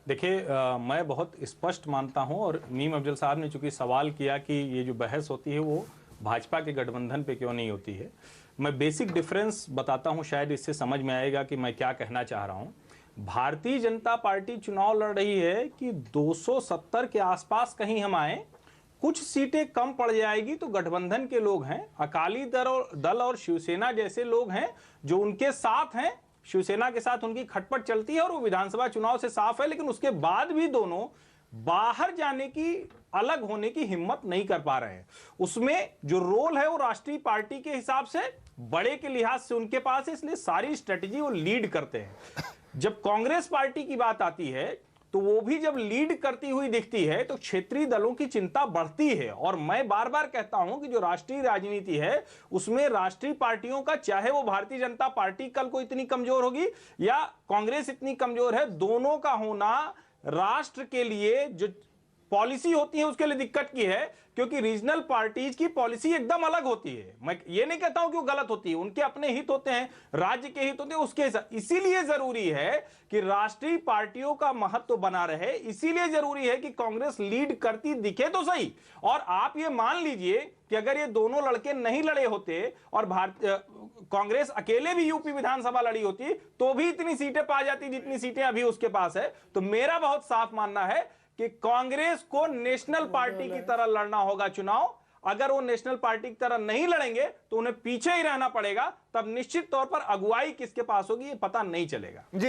देखिए, मैं बहुत स्पष्ट मानता हूं और नीम अफजल साहब ने चूंकि सवाल किया कि ये जो बहस होती है वो भाजपा के गठबंधन पे क्यों नहीं होती है। मैं बेसिक डिफरेंस बताता हूं, शायद इससे समझ में आएगा कि मैं क्या कहना चाह रहा हूं। भारतीय जनता पार्टी चुनाव लड़ रही है कि 270 के आसपास कहीं हम आए, कुछ सीटें कम पड़ जाएगी तो गठबंधन के लोग हैं, अकाली दल और शिवसेना जैसे लोग हैं जो उनके साथ हैं, शिवसेना के साथ उनकी खटपट चलती है और वो विधानसभा चुनाव से साफ है, लेकिन उसके बाद भी दोनों बाहर जाने की, अलग होने की हिम्मत नहीं कर पा रहे हैं। उसमें जो रोल है वो राष्ट्रीय पार्टी के हिसाब से बड़े के लिहाज से उनके पास है, इसलिए सारी स्ट्रेटेजी वो लीड करते हैं। जब कांग्रेस पार्टी की बात आती है तो वो भी जब लीड करती हुई दिखती है तो क्षेत्रीय दलों की चिंता बढ़ती है। और मैं बार बार कहता हूं कि जो राष्ट्रीय राजनीति है उसमें राष्ट्रीय पार्टियों का, चाहे वो भारतीय जनता पार्टी कल को इतनी कमजोर होगी या कांग्रेस इतनी कमजोर है, दोनों का होना राष्ट्र के लिए जो पॉलिसी होती है उसके लिए दिक्कत की है, क्योंकि रीजनल पार्टीज की पॉलिसी एकदम अलग होती है। मैं ये नहीं कहता हूं कि वो गलत होती है, उनके अपने हित होते हैं, राज्य के हित होते हैं, उसके इसीलिए जरूरी है कि राष्ट्रीय पार्टियों का महत्व बना रहे, इसीलिए जरूरी है कि कांग्रेस लीड करती दिखे तो सही। और आप ये मान लीजिए कि अगर ये दोनों लड़के नहीं लड़े होते और कांग्रेस अकेले भी यूपी विधानसभा लड़ी होती तो भी इतनी सीटें पा जाती जितनी सीटें अभी उसके पास है। तो मेरा बहुत साफ मानना है कि कांग्रेस को नेशनल पार्टी की तरह लड़ना होगा चुनाव। अगर वो नेशनल पार्टी की तरह नहीं लड़ेंगे तो उन्हें पीछे ही रहना पड़ेगा, तब निश्चित तौर पर अगुवाई किसके पास होगी ये पता नहीं चलेगा। जी।